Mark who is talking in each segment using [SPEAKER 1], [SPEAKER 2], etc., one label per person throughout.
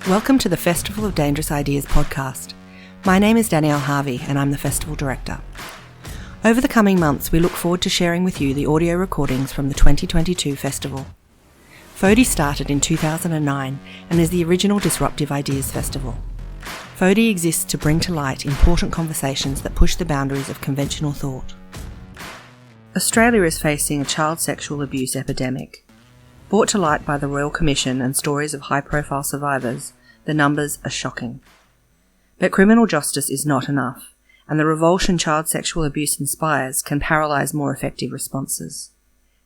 [SPEAKER 1] Welcome to the Festival of Dangerous Ideas podcast. My name is Danielle Harvey and I'm the Festival Director. Over the coming months, we look forward to sharing with you the audio recordings from the 2022 festival. FODI started in 2009 and is the original Disruptive Ideas Festival. FODI exists to bring to light important conversations that push the boundaries of conventional thought. Australia is facing a child sexual abuse epidemic. Brought to light by the Royal Commission and stories of high-profile survivors, the numbers are shocking. But criminal justice is not enough, and the revulsion child sexual abuse inspires can paralyse more effective responses.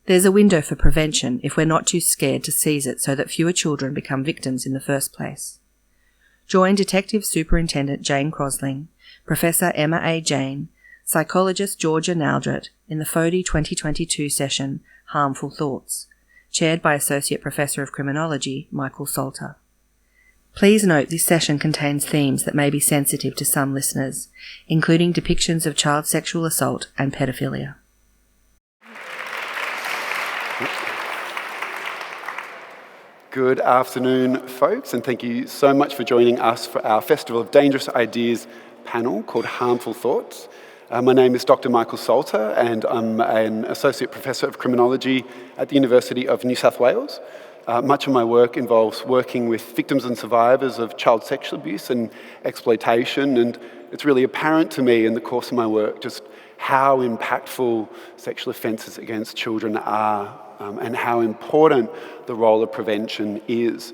[SPEAKER 1] There's a window for prevention if we're not too scared to seize it so that fewer children become victims in the first place. Join Detective Superintendent Jayne Crossling, Professor Emma A. Jane, Psychologist Georgia Naldrett in the FODI 2022 session Harmful Thoughts, chaired by Associate Professor of Criminology Michael Salter. Please note this session contains themes that may be sensitive to some listeners, including depictions of child sexual assault and pedophilia.
[SPEAKER 2] Good afternoon, folks, and thank you so much for joining us for our Festival of Dangerous Ideas panel called Harmful Thoughts. My name is Dr. Michael Salter, and I'm an Associate Professor of Criminology at the University of New South Wales. Much of my work involves working with victims and survivors of child sexual abuse and exploitation, and it's really apparent to me in the course of my work just how impactful sexual offences against children are and how important the role of prevention is.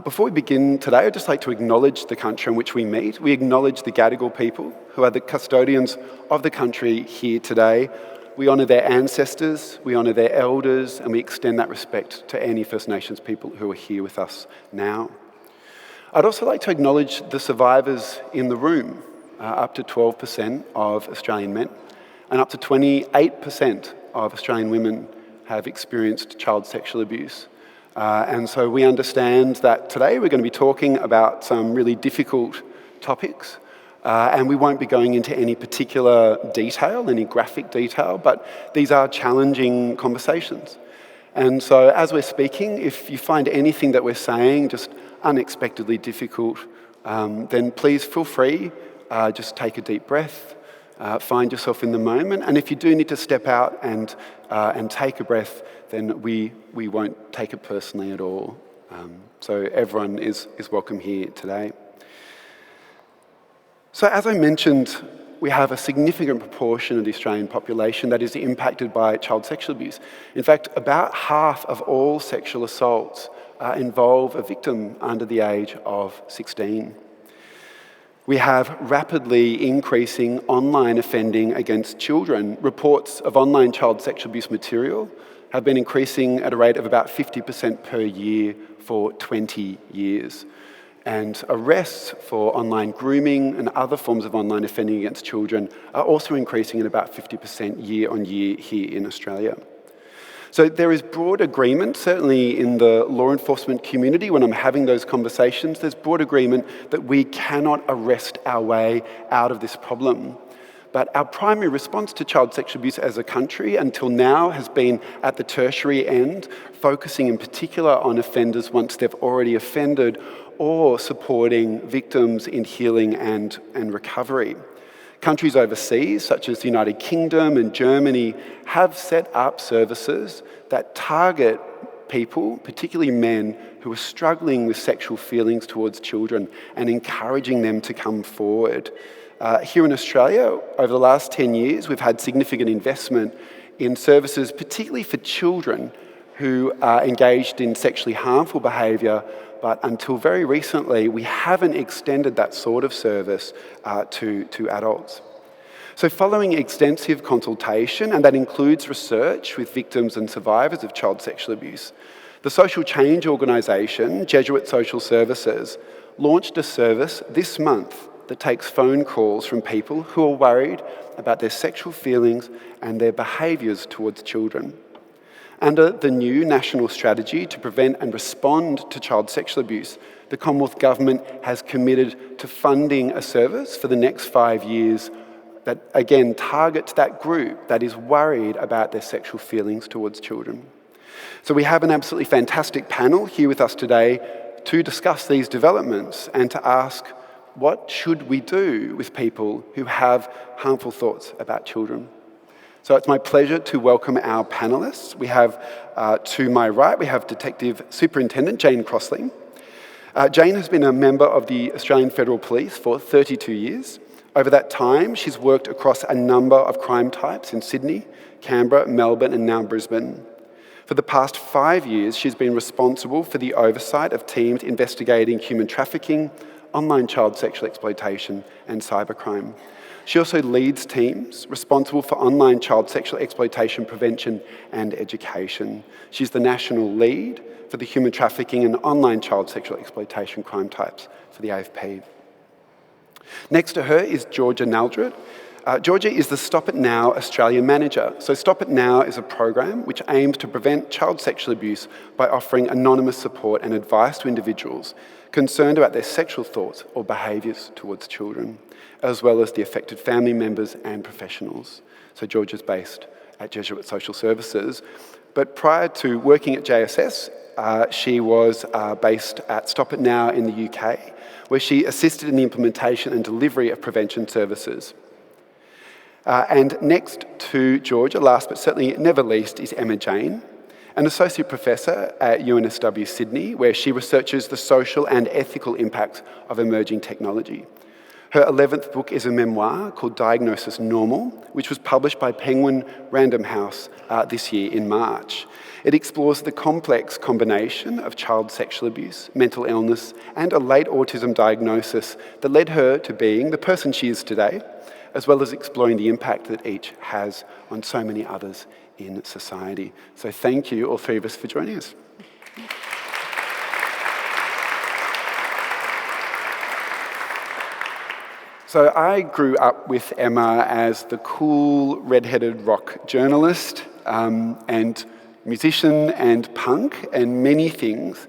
[SPEAKER 2] Before we begin today, I'd just like to acknowledge the country in which we meet. We acknowledge the Gadigal people, who are the custodians of the country here today. We honour their ancestors, we honour their elders, and we extend that respect to any First Nations people who are here with us now. I'd also like to acknowledge the survivors in the room, up to 12% of Australian men, and up to 28% of Australian women have experienced child sexual abuse. And so we understand that today we're going to be talking about some really difficult topics, and we won't be going into any particular detail, any graphic detail, but these are challenging conversations. And so as we're speaking, if you find anything that we're saying just unexpectedly difficult, then please feel free, just take a deep breath, find yourself in the moment, and if you do need to step out and take a breath, then we won't take it personally at all. So everyone is welcome here today. So as I mentioned, we have a significant proportion of the Australian population that is impacted by child sexual abuse. In fact, about half of all sexual assaults involve a victim under the age of 16. We have rapidly increasing online offending against children. Reports of online child sexual abuse material have been increasing at a rate of about 50% per year for 20 years. And arrests for online grooming and other forms of online offending against children are also increasing at about 50% year on year here in Australia. So there is broad agreement, certainly in the law enforcement community, when I'm having those conversations, there's broad agreement that we cannot arrest our way out of this problem. But our primary response to child sexual abuse as a country until now has been at the tertiary end, focusing in particular on offenders once they've already offended or supporting victims in healing and recovery. Countries overseas, such as the United Kingdom and Germany, have set up services that target people, particularly men, who are struggling with sexual feelings towards children and encouraging them to come forward. Here in Australia, over the last 10 years, we've had significant investment in services, particularly for children who are engaged in sexually harmful behaviour, but until very recently, we haven't extended that sort of service to adults. So following extensive consultation, and that includes research with victims and survivors of child sexual abuse, the social change organisation, Jesuit Social Services, launched a service this month that takes phone calls from people who are worried about their sexual feelings and their behaviours towards children. Under the new national strategy to prevent and respond to child sexual abuse, the Commonwealth Government has committed to funding a service for the next 5 years that, again, targets that group that is worried about their sexual feelings towards children. So we have an absolutely fantastic panel here with us today to discuss these developments and to ask, what should we do with people who have harmful thoughts about children? So it's my pleasure to welcome our panellists. We have, to my right, we have Detective Superintendent Jayne Crossling. Jayne has been a member of the Australian Federal Police for 32 years. Over that time, she's worked across a number of crime types in Sydney, Canberra, Melbourne, and now Brisbane. For the past 5 years, she's been responsible for the oversight of teams investigating human trafficking, online child sexual exploitation, and cybercrime. She also leads teams responsible for online child sexual exploitation prevention and education. She's the national lead for the human trafficking and online child sexual exploitation crime types for the AFP. Next to her is Georgia Naldrett. Georgia is the Stop It Now Australia Manager. So Stop It Now is a program which aims to prevent child sexual abuse by offering anonymous support and advice to individuals concerned about their sexual thoughts or behaviours towards children, as well as the affected family members and professionals. So Georgia's based at Jesuit Social Services. But prior to working at JSS, she was based at Stop It Now in the UK, where she assisted in the implementation and delivery of prevention services. And next to Georgia, last but certainly never least, is Emma Jane, an associate professor at UNSW Sydney, where she researches the social and ethical impacts of emerging technology. Her 11th book is a memoir called Diagnosis Normal, which was published by Penguin Random House this year in March. It explores the complex combination of child sexual abuse, mental illness, and a late autism diagnosis that led her to being the person she is today, as well as exploring the impact that each has on so many others in society. So thank you, all three of us, for joining us. So I grew up with Emma as the cool, red-headed rock journalist and musician and punk and many things.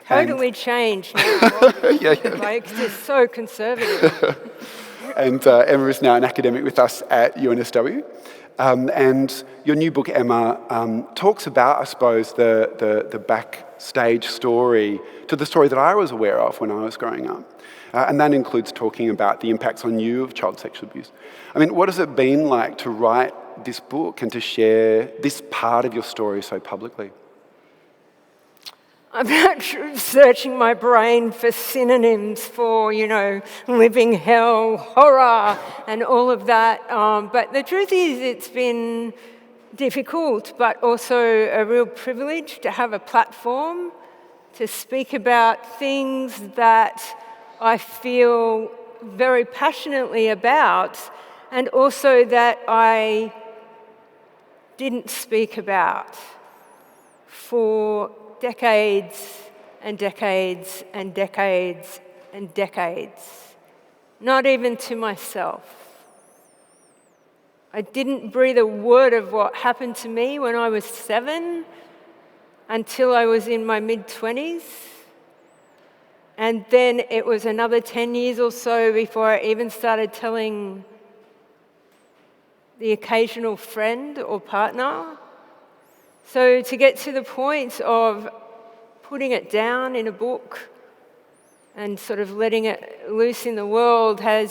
[SPEAKER 3] Totally changed now.
[SPEAKER 2] Yeah.
[SPEAKER 3] Like, just so conservative.
[SPEAKER 2] And Emma is now an academic with us at UNSW. And your new book, Emma, talks about, I suppose, the backstage story to the story that I was aware of when I was growing up. And that includes talking about the impacts on you of child sexual abuse. I mean, what has it been like to write this book and to share this part of your story so publicly?
[SPEAKER 3] I'm actually searching my brain for synonyms for, living hell, horror, and all of that. But the truth is, it's been difficult, but also a real privilege to have a platform to speak about things that I feel very passionately about, and also that I didn't speak about for decades and decades and decades and decades, not even to myself. I didn't breathe a word of what happened to me when I was 7 until I was in my mid-20s. And then it was another 10 years or so before I even started telling the occasional friend or partner. So to get to the point of putting it down in a book and sort of letting it loose in the world it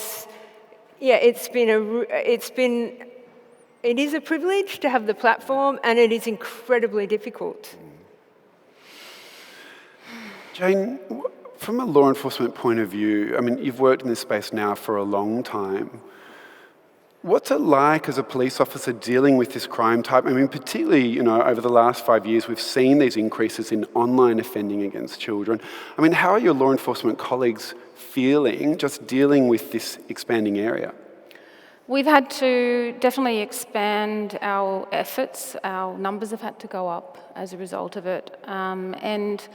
[SPEAKER 3] is a privilege to have the platform, and it is incredibly difficult.
[SPEAKER 2] Jayne, from a law enforcement point of view, I mean, you've worked in this space now for a long time. What's it like as a police officer dealing with this crime type? I mean, particularly, over the last 5 years, we've seen these increases in online offending against children. I mean, how are your law enforcement colleagues feeling just dealing with this expanding area?
[SPEAKER 4] We've had to definitely expand our efforts. Our numbers have had to go up as a result of it. And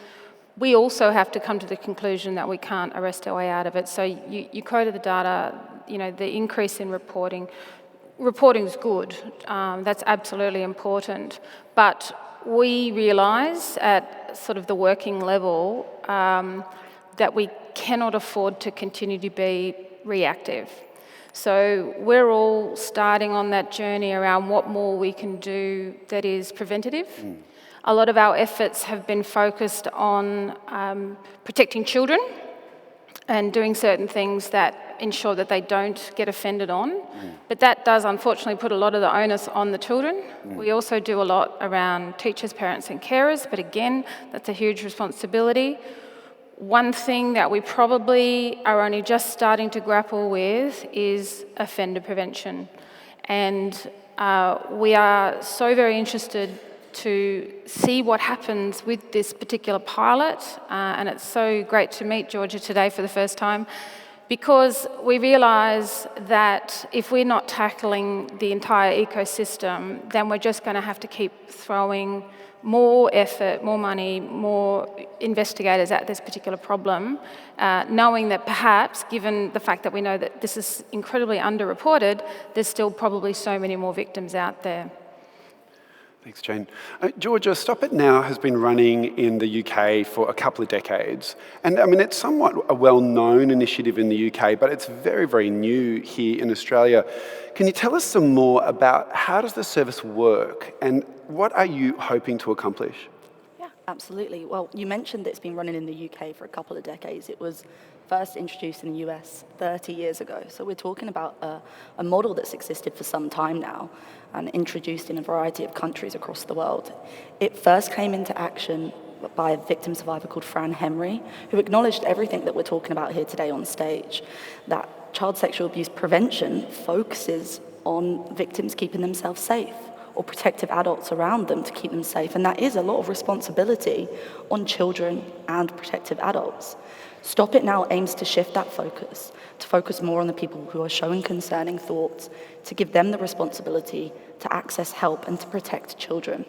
[SPEAKER 4] we also have to come to the conclusion that we can't arrest our way out of it. So you quoted the data, the increase in reporting. Reporting is good. That's absolutely important. But we realise at sort of the working level that we cannot afford to continue to be reactive. So we're all starting on that journey around what more we can do that is preventative. A lot of our efforts have been focused on protecting children and doing certain things that ensure that they don't get offended on. But that does unfortunately put a lot of the onus on the children. We also do a lot around teachers, parents and carers, but again, that's a huge responsibility. One thing that we probably are only just starting to grapple with is offender prevention. And we are so very interested to see what happens with this particular pilot, and it's so great to meet Georgia today for the first time, because we realise that if we're not tackling the entire ecosystem, then we're just going to have to keep throwing more effort, more money, more investigators at this particular problem, knowing that perhaps, given the fact that we know that this is incredibly underreported, there's still probably so many more victims out there.
[SPEAKER 2] Thanks, Jane. Georgia, Stop It Now has been running in the UK for a couple of decades. And I mean, it's somewhat a well-known initiative in the UK, but it's very, very new here in Australia. Can you tell us some more about how does the service work and what are you hoping to accomplish?
[SPEAKER 5] Yeah, absolutely. Well, you mentioned it's been running in the UK for a couple of decades. It was first introduced in the US 30 years ago. So we're talking about a model that's existed for some time now and introduced in a variety of countries across the world. It first came into action by a victim survivor called Fran Henry, who acknowledged everything that we're talking about here today on stage, that child sexual abuse prevention focuses on victims keeping themselves safe or protective adults around them to keep them safe. And that is a lot of responsibility on children and protective adults. Stop It Now aims to shift that focus, to focus more on the people who are showing concerning thoughts, to give them the responsibility to access help and to protect children.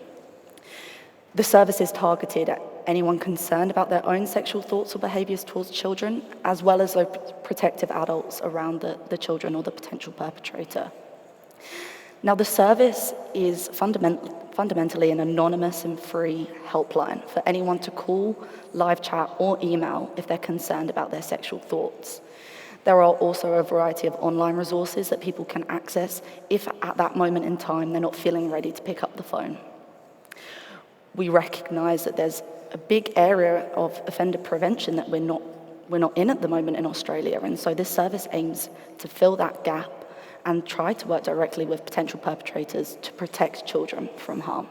[SPEAKER 5] The service is targeted at anyone concerned about their own sexual thoughts or behaviours towards children, as well as those protective adults around the children or the potential perpetrator. Now, the service is fundamentally an anonymous and free helpline for anyone to call, live chat, or email if they're concerned about their sexual thoughts. There are also a variety of online resources that people can access if at that moment in time they're not feeling ready to pick up the phone. We recognise that there's a big area of offender prevention that we're not in at the moment in Australia, and so this service aims to fill that gap and try to work directly with potential perpetrators to protect children from harm.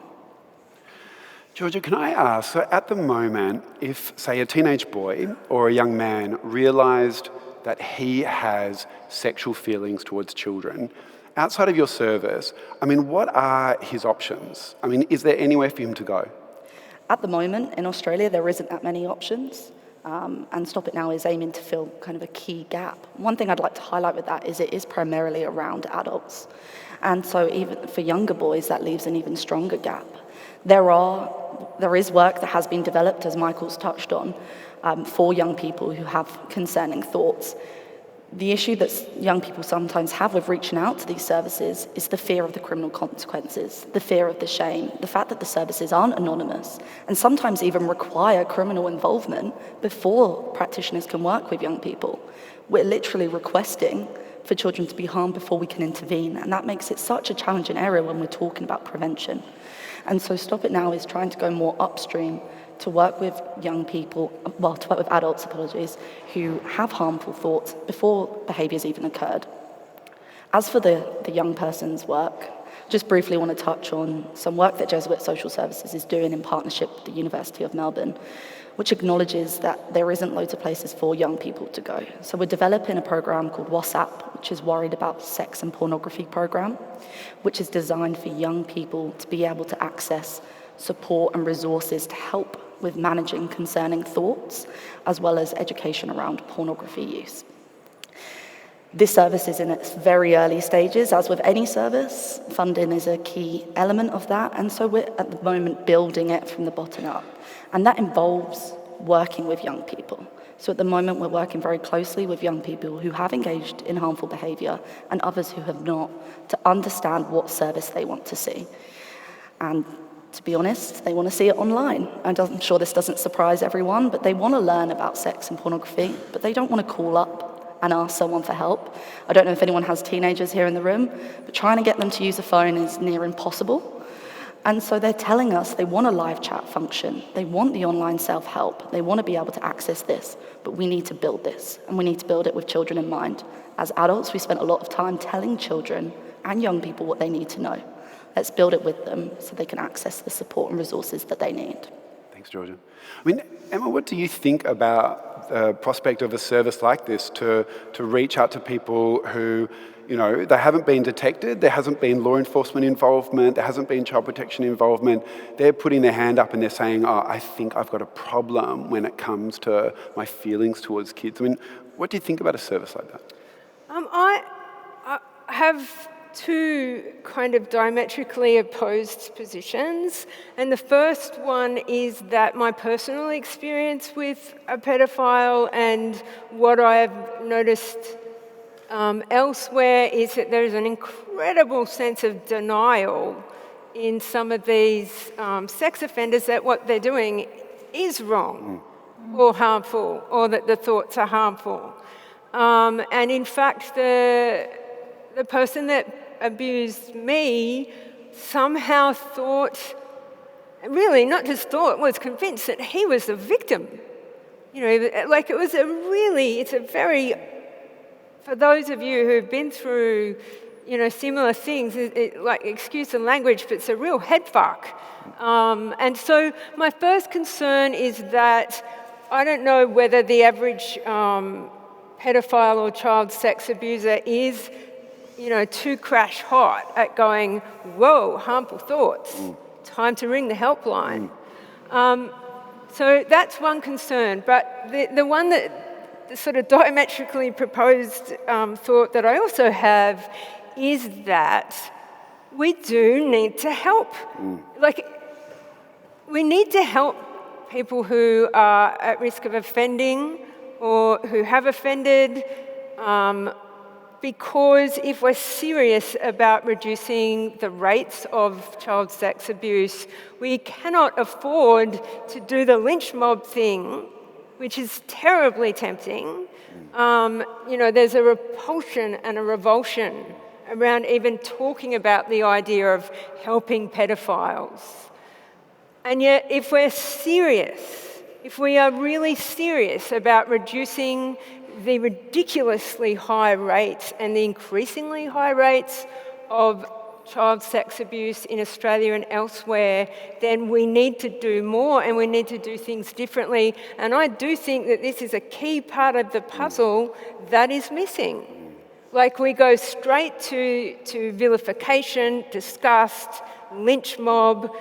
[SPEAKER 2] Georgia, can I ask, so at the moment, if, say, a teenage boy or a young man realised that he has sexual feelings towards children, outside of your service, I mean, what are his options? I mean, is there anywhere for him to go?
[SPEAKER 5] At the moment, in Australia, there isn't that many options. And Stop It Now is aiming to fill kind of a key gap. One thing I'd like to highlight with that is it is primarily around adults. And so even for younger boys, that leaves an even stronger gap. There is work that has been developed, as Michael's touched on, for young people who have concerning thoughts. The issue that young people sometimes have with reaching out to these services is the fear of the criminal consequences, the fear of the shame, the fact that the services aren't anonymous, and sometimes even require criminal involvement before practitioners can work with young people. We're literally requesting for children to be harmed before we can intervene, and that makes it such a challenging area when we're talking about prevention. And so Stop It Now is trying to go more upstream to work with young people, to work with adults, who have harmful thoughts before behaviours even occurred. As for the young person's work, just briefly want to touch on some work that Jesuit Social Services is doing in partnership with the University of Melbourne, which acknowledges that there isn't loads of places for young people to go. So we're developing a program called WhatsApp, which is Worried About Sex and Pornography program, which is designed for young people to be able to access support and resources to help with managing concerning thoughts, as well as education around pornography use. This service is in its very early stages. As with any service, funding is a key element of that, and so we're at the moment building it from the bottom up. And that involves working with young people. So at the moment, we're working very closely with young people who have engaged in harmful behaviour and others who have not, to understand what service they want to see. And to be honest, they want to see it online. And I'm sure this doesn't surprise everyone, but they want to learn about sex and pornography, but they don't want to call up and ask someone for help. I don't know if anyone has teenagers here in the room, but trying to get them to use a phone is near impossible. And so they're telling us they want a live chat function, they want the online self-help, they want to be able to access this, but we need to build this, and we need to build it with children in mind. As adults, we spent a lot of time telling children and young people what they need to know. Let's build it with them so they can access the support and resources that they need.
[SPEAKER 2] Thanks, Georgia. I mean, Emma, what do you think about the prospect of a service like this to reach out to people who, you know, they haven't been detected, there hasn't been law enforcement involvement, there hasn't been child protection involvement, they're putting their hand up and they're saying, oh, I think I've got a problem when it comes to my feelings towards kids. I mean, what do you think about a service like that?
[SPEAKER 3] I have two kind of diametrically opposed positions. And the first one is that my personal experience with a pedophile and what I've noticed elsewhere is that there's an incredible sense of denial in some of these sex offenders that what they're doing is wrong or harmful, or that the thoughts are harmful. And in fact, the person that abused me somehow thought, really not just thought, was convinced that he was the victim. You know, like it was it's a very, for those of you who've been through, you know, similar things, like, excuse the language, but it's a real head fuck. And so my first concern is that I don't know whether the average pedophile or child sex abuser is, you know, too crash hot at going, whoa, harmful thoughts, time to ring the helpline. So that's one concern. But the one that, the sort of diametrically proposed thought that I also have is that we do need to help. Like, we need to help people who are at risk of offending or who have offended, because if we're serious about reducing the rates of child sex abuse, we cannot afford to do the lynch mob thing, which is terribly tempting. You know, there's a repulsion and a revulsion around even talking about the idea of helping pedophiles. And yet, if we're serious, if we are really serious about reducing the ridiculously high rates and the increasingly high rates of child sex abuse in Australia and elsewhere, then we need to do more and we need to do things differently. And I do think that this is a key part of the puzzle that is missing. Like, we go straight to vilification, disgust, lynch mob.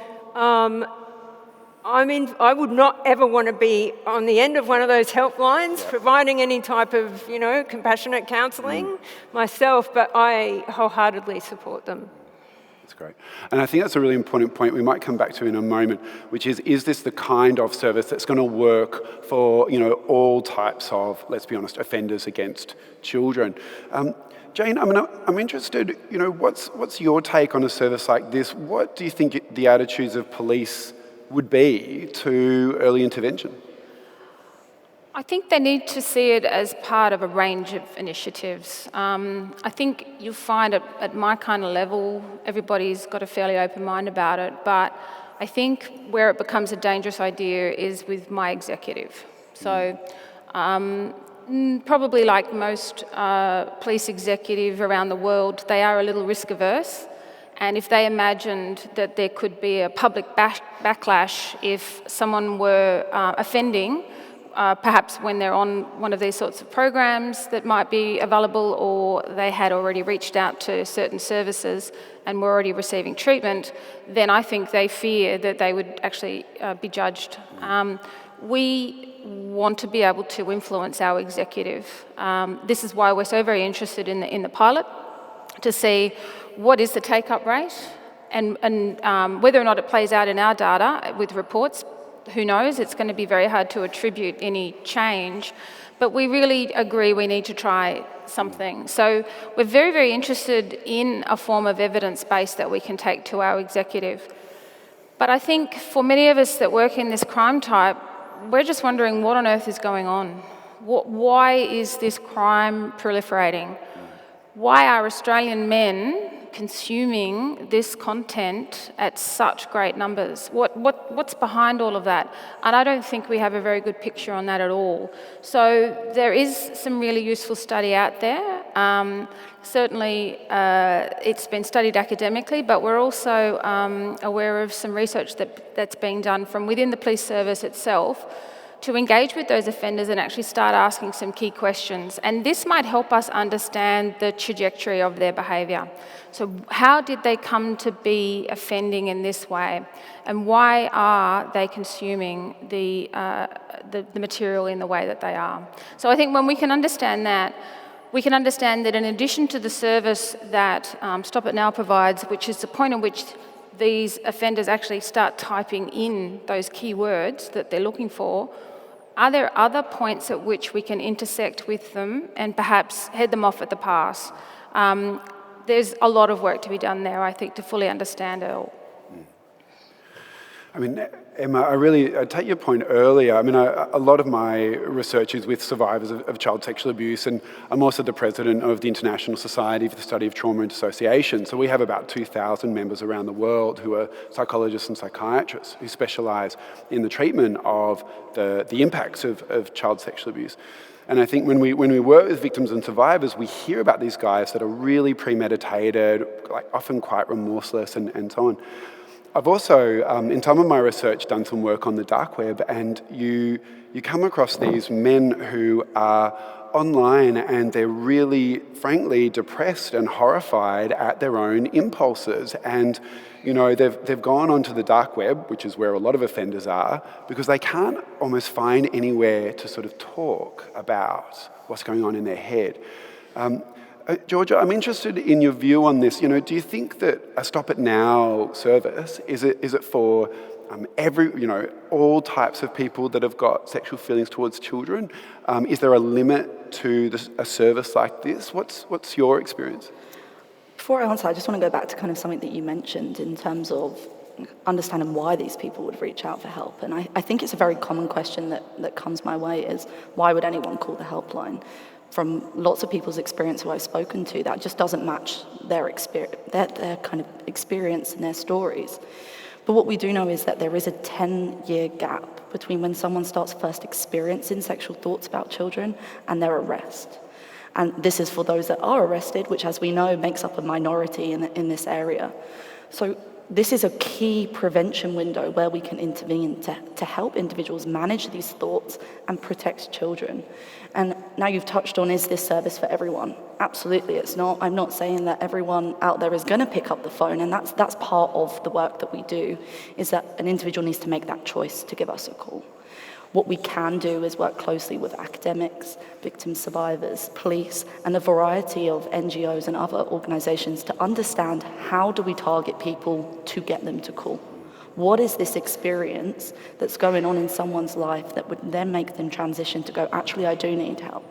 [SPEAKER 3] I mean, I would not ever want to be on the end of one of those helplines providing any type of, you know, compassionate counselling myself, but I wholeheartedly support them.
[SPEAKER 2] That's great. And I think that's a really important point we might come back to in a moment, which is this the kind of service that's going to work for, you know, all types of, let's be honest, offenders against children? Jayne, I'm interested, you know, what's your take on a service like this? What do you think the attitudes of police would be to early intervention?
[SPEAKER 4] I think they need to see it as part of a range of initiatives. I think you'll find at my kind of level, everybody's got a fairly open mind about it, but I think where it becomes a dangerous idea is with my executive. So probably like most police executive around the world, they are a little risk averse. And if they imagined that there could be a public backlash if someone were offending, perhaps when they're on one of these sorts of programs that might be available, or they had already reached out to certain services and were already receiving treatment, then I think they fear that they would actually be judged. We want to be able to influence our executive. This is why we're so very interested in the pilot, to see what is the take-up rate and whether or not it plays out in our data with reports. Who knows? It's going to be very hard to attribute any change, but we really agree we need to try something. So we're very, very interested in a form of evidence base that we can take to our executive. But I think for many of us that work in this crime type, we're just wondering what on earth is going on. Why is this crime proliferating? Why are Australian men consuming this content at such great numbers? What's behind all of that? And I don't think we have a very good picture on that at all. So there is some really useful study out there. Certainly, it's been studied academically, but we're also aware of some research that's being done from within the police service itself to engage with those offenders and actually start asking some key questions. And this might help us understand the trajectory of their behaviour. So how did they come to be offending in this way? And why are they consuming the material in the way that they are? So I think when we can understand that, we can understand that in addition to the service that Stop It Now provides, which is the point at which these offenders actually start typing in those key words that they're looking for, are there other points at which we can intersect with them and perhaps head them off at the pass? There's a lot of work to be done there, I think, to fully understand it all.
[SPEAKER 2] I mean, Emma, I take your point earlier. I mean, a lot of my research is with survivors of child sexual abuse, and I'm also the president of the International Society for the Study of Trauma and Dissociation. So we have about 2,000 members around the world who are psychologists and psychiatrists who specialise in the treatment of the impacts of child sexual abuse. And I think when we work with victims and survivors, we hear about these guys that are really premeditated, like often quite remorseless and so on. I've also, in some of my research, done some work on the dark web, and you come across these men who are online and they're really, frankly, depressed and horrified at their own impulses. And, you know, they've gone onto the dark web, which is where a lot of offenders are, because they can't almost find anywhere to sort of talk about what's going on in their head. Georgia, I'm interested in your view on this. You know, do you think that a Stop It Now service, is it for all types of people that have got sexual feelings towards children? Is there a limit to a service like this? What's your experience?
[SPEAKER 5] Before I answer, I just want to go back to kind of something that you mentioned in terms of understanding why these people would reach out for help. And I think it's a very common question that comes my way is, why would anyone call the helpline? From lots of people's experience who I've spoken to, that just doesn't match their experience, their kind of experience and their stories. But what we do know is that there is a 10-year gap between when someone starts first experiencing sexual thoughts about children and their arrest. And this is for those that are arrested, which, as we know, makes up a minority in this area. So this is a key prevention window where we can intervene to help individuals manage these thoughts and protect children. And now you've touched on, is this service for everyone? Absolutely, it's not. I'm not saying that everyone out there is going to pick up the phone, and that's part of the work that we do, is that an individual needs to make that choice to give us a call. What we can do is work closely with academics, victim survivors, police, and a variety of NGOs and other organisations to understand how do we target people to get them to call. What is this experience that's going on in someone's life that would then make them transition to go, actually, I do need help?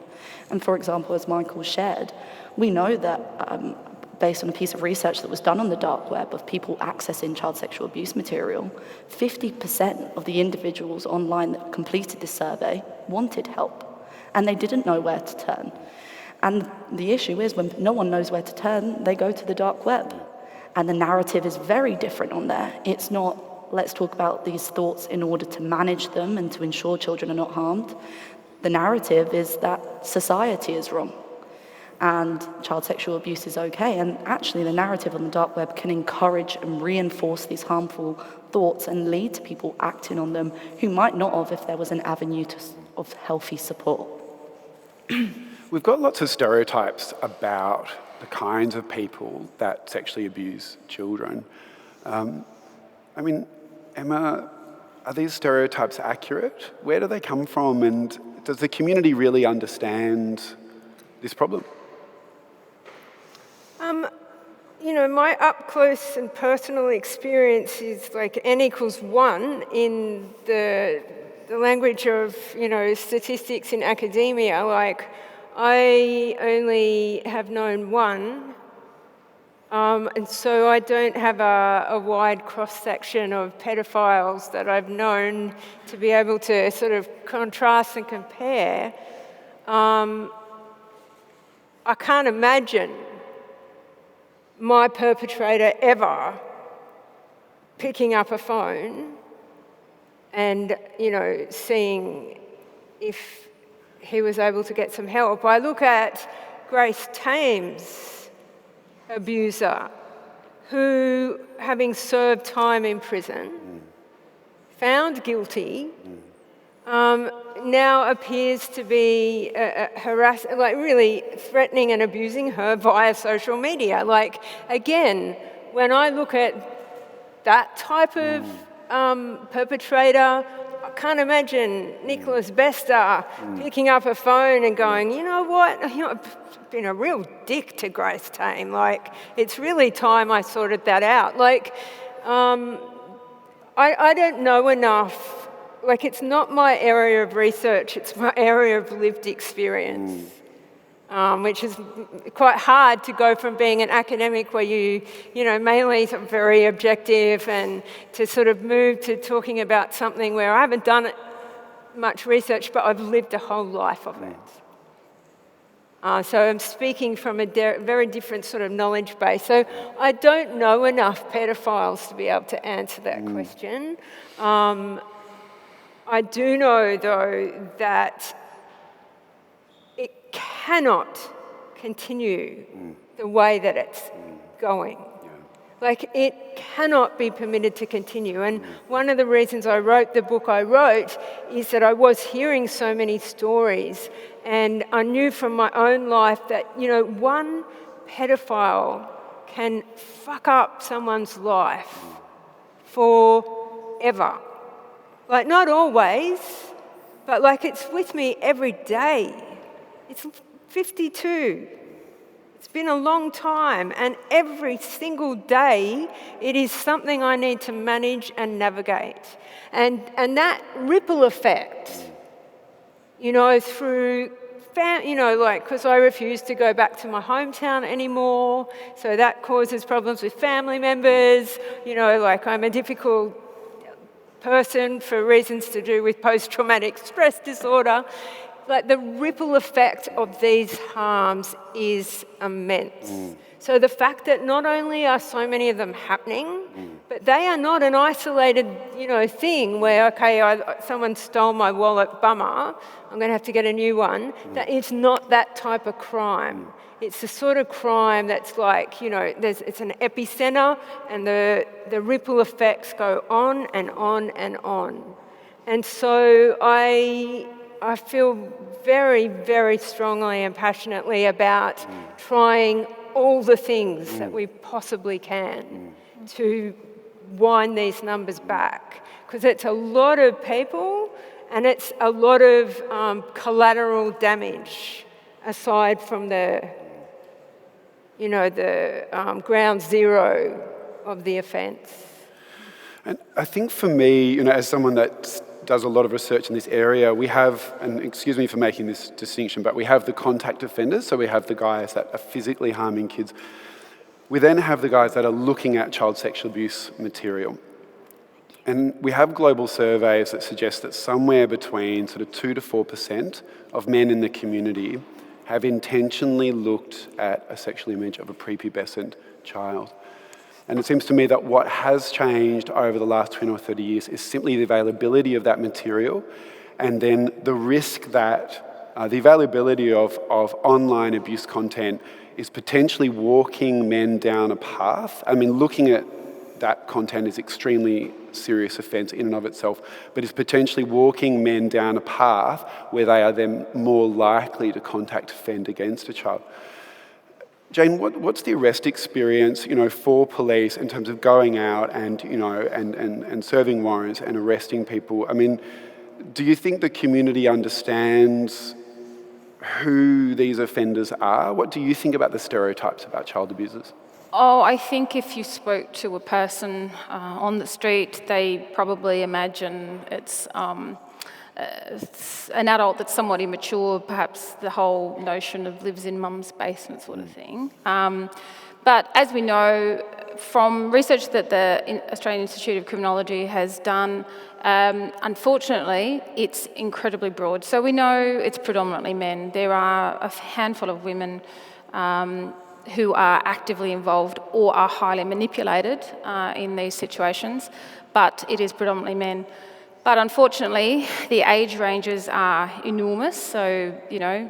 [SPEAKER 5] And for example, as Michael shared, we know that based on a piece of research that was done on the dark web of people accessing child sexual abuse material, 50% of the individuals online that completed this survey wanted help, and they didn't know where to turn. And the issue is, when no one knows where to turn, they go to the dark web. And the narrative is very different on there. It's not, let's talk about these thoughts in order to manage them and to ensure children are not harmed. The narrative is that society is wrong and child sexual abuse is okay. And actually the narrative on the dark web can encourage and reinforce these harmful thoughts and lead to people acting on them who might not have if there was an avenue of healthy support.
[SPEAKER 2] We've got lots of stereotypes about the kinds of people that sexually abuse children. I mean, Emma, are these stereotypes accurate? Where do they come from? And does the community really understand this problem?
[SPEAKER 3] You know, my up-close and personal experience is like N=1 in the language of, you know, statistics in academia. Like, I only have known one, and so I don't have a wide cross-section of pedophiles that I've known to be able to sort of contrast and compare. I can't imagine my perpetrator ever picking up a phone and, seeing if he was able to get some help. I look at Grace Tame's abuser, who, having served time in prison, found guilty, now appears to be really threatening and abusing her via social media. Again, when I look at that type of perpetrator, I can't imagine Nicholas Bester picking up a phone and going, you know what, I've been a real dick to Grace Tame. It's really time I sorted that out. I don't know enough. It's not my area of research, it's my area of lived experience, which is quite hard to go from being an academic where you mainly sort of very objective, and to sort of move to talking about something where I haven't done much research, but I've lived a whole life of it. So I'm speaking from a very different sort of knowledge base. So I don't know enough pedophiles to be able to answer that question. I do know, though, that it cannot continue the way that it's going. It cannot be permitted to continue. And one of the reasons I wrote the book I wrote is that I was hearing so many stories, and I knew from my own life that, one pedophile can fuck up someone's life forever. Not always, but it's with me every day. It's 52. It's been a long time, and every single day it is something I need to manage and navigate. And that ripple effect, through because I refuse to go back to my hometown anymore, so that causes problems with family members. I'm a difficult person for reasons to do with post-traumatic stress disorder. The ripple effect of these harms is immense. So the fact that not only are so many of them happening, but they are not an isolated, thing where, someone stole my wallet, bummer, I'm going to have to get a new one. That it's not that type of crime. It's the sort of crime that's it's an epicenter, and the ripple effects go on and on and on. And so I feel very, very strongly and passionately about trying all the things that we possibly can to wind these numbers back, because it's a lot of people and it's a lot of collateral damage aside from the ground zero of the offence.
[SPEAKER 2] And I think for me, as someone that does a lot of research in this area, we have, and excuse me for making this distinction, but we have the contact offenders, so we have the guys that are physically harming kids. We then have the guys that are looking at child sexual abuse material. And we have global surveys that suggest that somewhere between sort of 2 to 4% of men in the community have intentionally looked at a sexual image of a prepubescent child. And it seems to me that what has changed over the last 20 or 30 years is simply the availability of that material, and then the risk that the availability of online abuse content is potentially walking men down a path. Looking at that content is extremely serious offence in and of itself, but is potentially walking men down a path where they are then more likely to offend against a child. Jayne, what's the arrest experience, for police in terms of going out and, and serving warrants and arresting people? Do you think the community understands who these offenders are? What do you think about the stereotypes about child abusers?
[SPEAKER 4] Oh, I think if you spoke to a person on the street, they probably imagine it's an adult that's somewhat immature, perhaps the whole notion of lives in mum's basement sort of thing. But as we know from research that the Australian Institute of Criminology has done, unfortunately, it's incredibly broad. So we know it's predominantly men. There are a handful of women who are actively involved or are highly manipulated in these situations, but it is predominantly men. But unfortunately, the age ranges are enormous, so,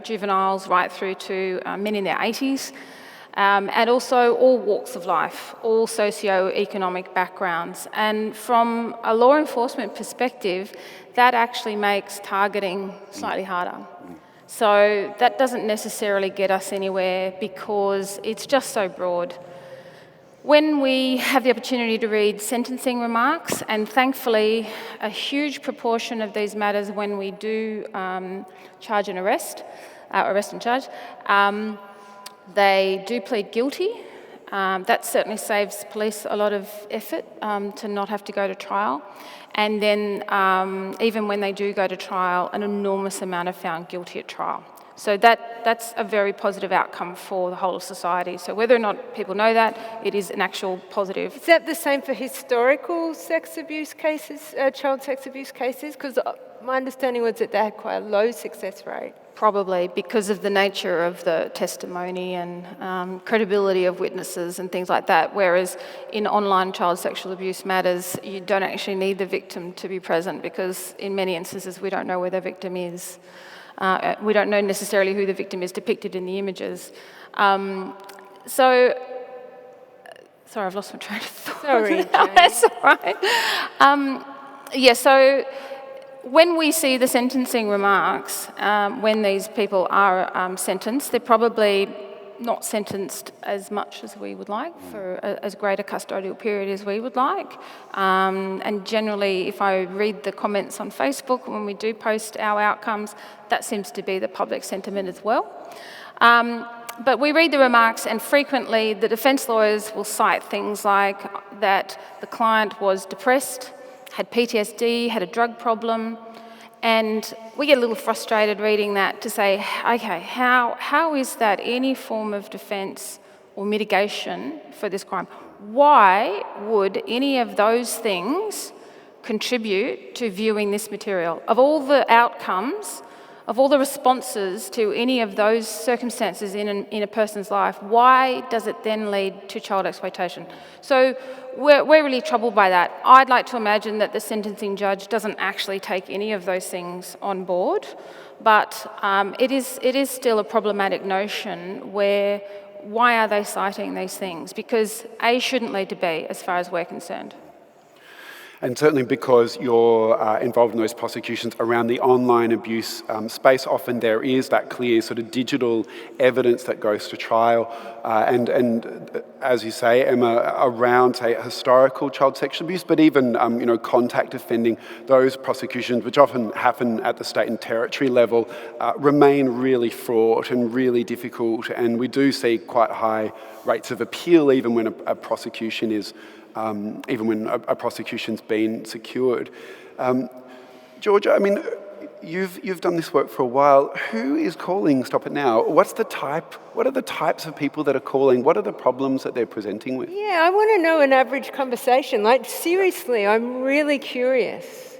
[SPEAKER 4] juveniles right through to men in their 80s, and also all walks of life, all socio-economic backgrounds. And from a law enforcement perspective, that actually makes targeting slightly harder. So that doesn't necessarily get us anywhere because it's just so broad. When we have the opportunity to read sentencing remarks, and thankfully a huge proportion of these matters when we do charge and arrest and charge, they do plead guilty. That certainly saves police a lot of effort to not have to go to trial. And then even when they do go to trial, an enormous amount are found guilty at trial. So that's a very positive outcome for the whole of society. So whether or not people know that, it is an actual positive.
[SPEAKER 3] Is that the same for historical sex abuse cases, child sex abuse cases? Because my understanding was that they had quite a low success rate.
[SPEAKER 4] Probably because of the nature of the testimony and credibility of witnesses and things like that, whereas in online child sexual abuse matters, you don't actually need the victim to be present because in many instances we don't know where the victim is. We don't know necessarily who the victim is depicted in the images. Sorry, I've lost my train of thought.
[SPEAKER 3] Sorry,
[SPEAKER 4] That's all right. So when we see the sentencing remarks, when these people are sentenced, they're probably not sentenced as much as we would like for as great a custodial period as we would like. And generally, if I read the comments on Facebook when we do post our outcomes, that seems to be the public sentiment as well. But we read the remarks, and frequently the defence lawyers will cite things like that the client was depressed, had PTSD, had a drug problem, and we get a little frustrated reading that to say, okay, how is that any form of defence or mitigation for this crime? Why would any of those things contribute to viewing this material? Of all the outcomes, of all the responses to any of those circumstances in a person's life, why does it then lead to child exploitation? So we're really troubled by that. I'd like to imagine that the sentencing judge doesn't actually take any of those things on board, but it is still a problematic notion where why are they citing these things? Because A shouldn't lead to B as far as we're concerned.
[SPEAKER 2] And certainly because you're involved in those prosecutions around the online abuse space, often there is that clear sort of digital evidence that goes to trial. And as you say, Emma, around, say, historical child sexual abuse, but even, contact offending, those prosecutions, which often happen at the state and territory level, remain really fraught and really difficult. And we do see quite high rates of appeal even when a prosecution is even when a prosecution's been secured. Georgia, I mean, you've done this work for a while. Who is calling Stop It Now? What are the types of people that are calling? What are the problems that they're presenting with?
[SPEAKER 3] Yeah, I want to know an average conversation. Like, seriously, I'm really curious.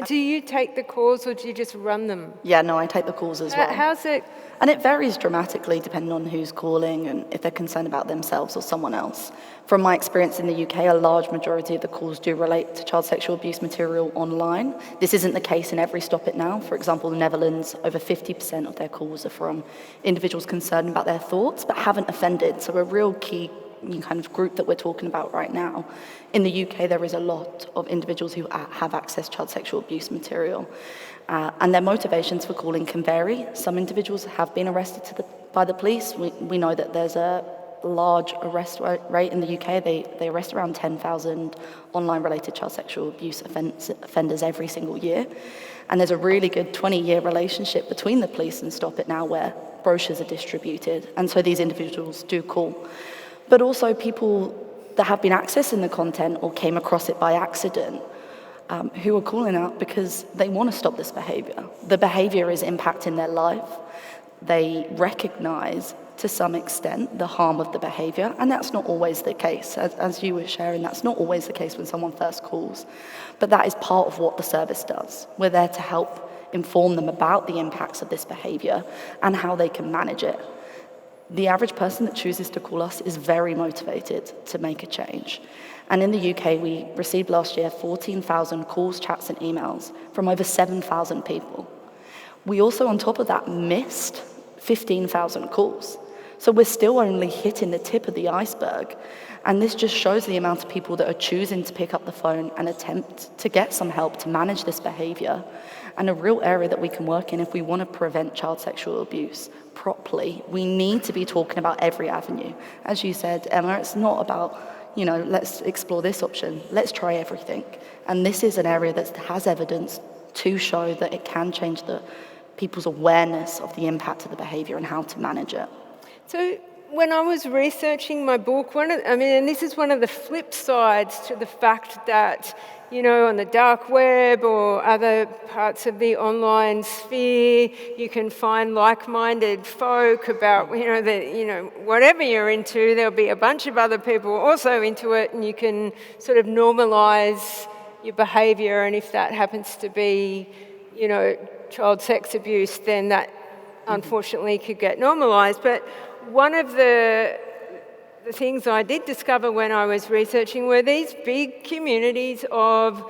[SPEAKER 3] Do you take the calls or do you just run them?
[SPEAKER 5] Yeah, no, I take the calls as well.
[SPEAKER 3] How's it?
[SPEAKER 5] And it varies dramatically depending on who's calling and if they're concerned about themselves or someone else. From my experience in the UK, a large majority of the calls do relate to child sexual abuse material online. This isn't the case in every Stop It Now. For example, the Netherlands, over 50% of their calls are from individuals concerned about their thoughts but haven't offended. So a real key kind of group that we're talking about right now. In the UK, there is a lot of individuals who have accessed child sexual abuse material. And their motivations for calling can vary. Some individuals have been arrested by the police. We know that there's a large arrest rate in the UK. They arrest around 10,000 online-related child sexual abuse offenders every single year. And there's a really good 20-year relationship between the police and Stop It Now where brochures are distributed. And so these individuals do call. But also people that have been accessing the content or came across it by accident who are calling out because they want to stop this behaviour. The behaviour is impacting their life. They recognise, to some extent, the harm of the behaviour, and that's not always the case. As you were sharing, that's not always the case when someone first calls. But that is part of what the service does. We're there to help inform them about the impacts of this behaviour and how they can manage it. The average person that chooses to call us is very motivated to make a change. And in the UK, we received last year 14,000 calls, chats, and emails from over 7,000 people. We also, on top of that, missed 15,000 calls. So we're still only hitting the tip of the iceberg. And this just shows the amount of people that are choosing to pick up the phone and attempt to get some help to manage this behaviour, and a real area that we can work in if we want to prevent child sexual abuse properly. We need to be talking about every avenue. As you said, Emma, it's not about, let's explore this option. Let's try everything. And this is an area that has evidence to show that it can change people's awareness of the impact of the behaviour and how to manage it.
[SPEAKER 3] So when I was researching my book, and this is one of the flip sides to the fact that, on the dark web or other parts of the online sphere, you can find like-minded folk about, whatever you're into, there'll be a bunch of other people also into it, and you can sort of normalise your behaviour, and if that happens to be, child sex abuse, then that unfortunately could get normalised. But one of the things I did discover when I was researching were these big communities of